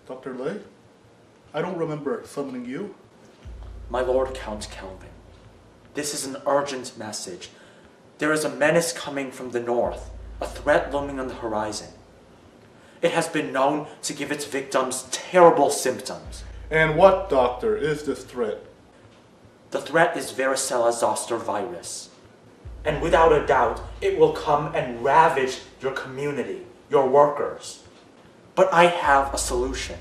Dr. Lei? I don't remember summoning you. My Lord Count Kelvin, this is an urgent message. There is a menace coming from the north, a threat looming on the horizon. It has been known to give its victims terrible symptoms. And what, Doctor, is this threat? The threat is varicella-zoster virus. And without a doubt, it will come and ravage your community, your workers. But I have a solution.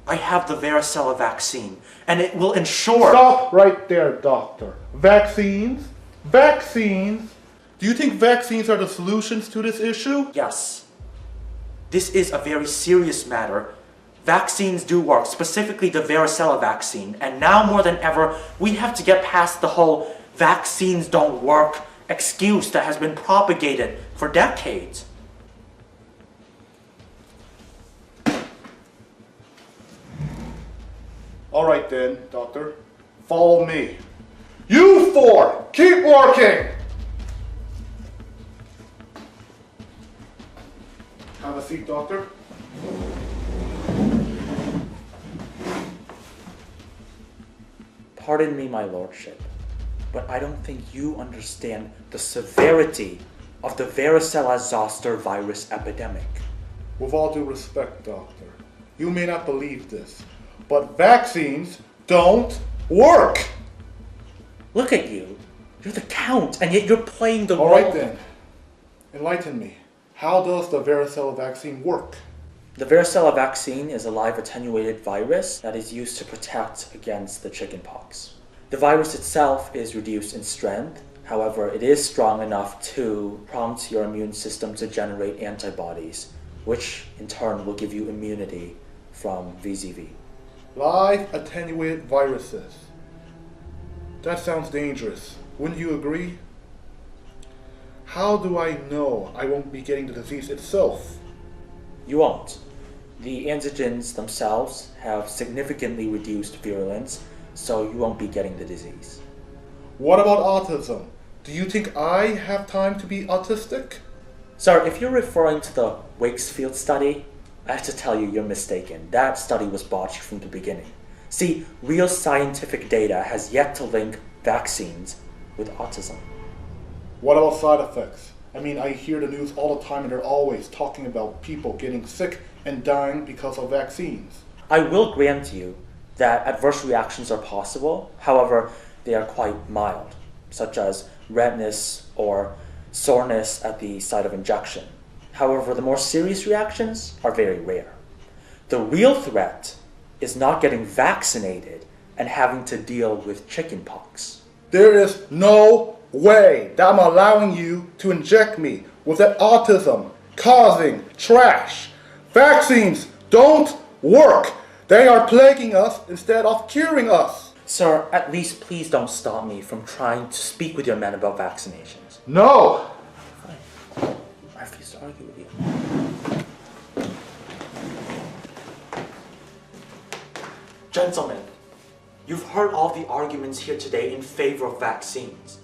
I have the varicella vaccine, and it will ensure— Stop right there, Doctor. Vaccines? Vaccines? Do you think vaccines are the solutions to this issue? Yes. This is a very serious matter. Vaccines do work, specifically the varicella vaccine, and now more than ever, we have to get past the whole vaccines don't work excuse that has been propagated for decades. All right then, Doctor. Follow me. You four, keep working! Have a seat, Doctor. Pardon me, my lordship, but I don't think you understand the severity of the varicella-zoster virus epidemic. With all due respect, Doctor, you may not believe this, but vaccines don't work! Look at you. You're the Count, and yet you're playing the All role. right then. Enlighten me. How does the varicella vaccine work? The varicella vaccine is a live attenuated virus that is used to protect against the chickenpox. The virus itself is reduced in strength. However, it is strong enough to prompt your immune system to generate antibodies, which in turn will give you immunity from VZV. Live attenuated viruses. That sounds dangerous. Wouldn't you agree? How do I know I won't be getting the disease itself? You won't. The antigens themselves have significantly reduced virulence, so you won't be getting the disease. What about autism? Do you think I have time to be autistic? Sir, if you're referring to the Wakefield study, I have to tell you you're mistaken. That study was botched from the beginning. See, real scientific data has yet to link vaccines with autism. What about side effects? I mean, I hear the news all the time and they're always talking about people getting sick and dying because of vaccines. I will grant you that adverse reactions are possible. However, they are quite mild, such as redness or soreness at the site of injection. However, the more serious reactions are very rare. The real threat is not getting vaccinated and having to deal with chickenpox. There is no way that I'm allowing you to inject me with that autism causing trash. Vaccines don't work. They are plaguing us instead of curing us. Sir, at least please don't stop me from trying to speak with your men about vaccinations. No! Fine. I refuse to argue with you. Gentlemen, you've heard all the arguments here today in favor of vaccines.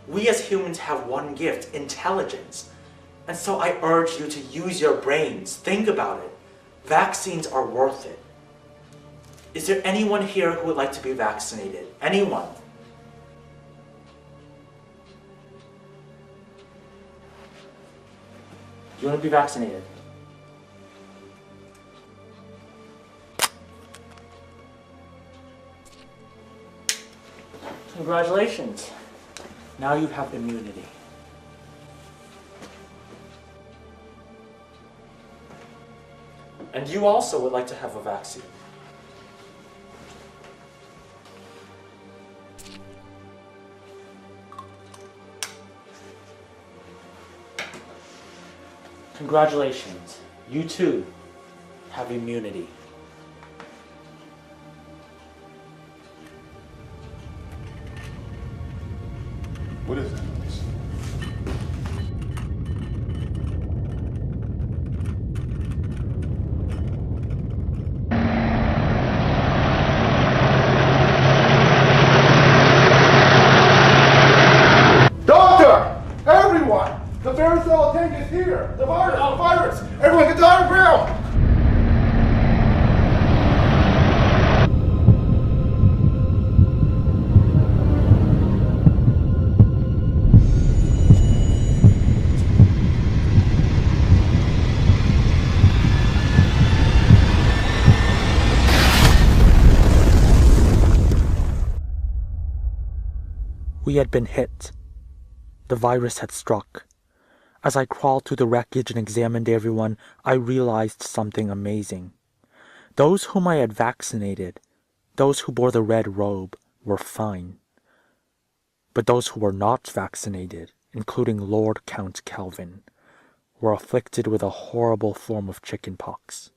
We as humans have one gift, intelligence. And so I urge you to use your brains. Think about it. Vaccines are worth it. Is there anyone here who would like to be vaccinated? Anyone? Do you want to be vaccinated? Congratulations. Now you have immunity. And you also would like to have a vaccine. Congratulations. You too have immunity. What is that? Doctor! Everyone! The varicella tank is here! The virus! Everyone get to our We had been hit. The virus had struck. As I crawled through the wreckage and examined everyone, I realized something amazing. Those whom I had vaccinated, those who bore the red robe, were fine. But those who were not vaccinated, including Lord Count Calvin, were afflicted with a horrible form of chickenpox.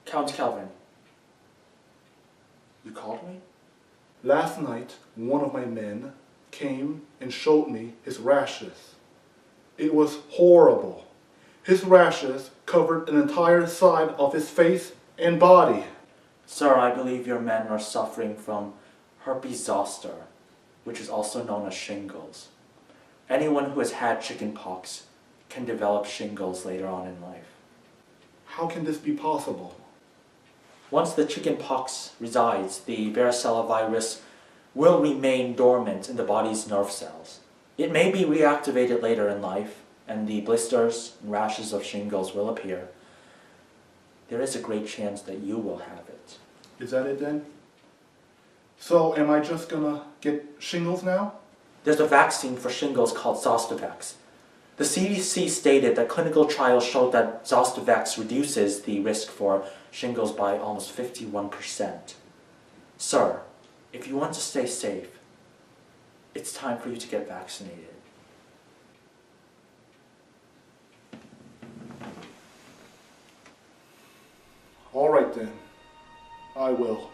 Count Calvin, you called me? Last night, one of my men came and showed me his rashes. It was horrible. His rashes covered an entire side of his face and body. Sir, I believe your men are suffering from herpes zoster, which is also known as shingles. Anyone who has had chickenpox can develop shingles later on in life. How can this be possible? Once the chickenpox resides, the varicella virus will remain dormant in the body's nerve cells. It may be reactivated later in life, and the blisters and rashes of shingles will appear. There is a great chance that you will have it. Is that it then? So am I just gonna get shingles now? There's a vaccine for shingles called Zostavax. The CDC stated that clinical trials showed that Zostavax reduces the risk for shingles by almost 51%. Sir, if you want to stay safe, it's time for you to get vaccinated. All right then, I will.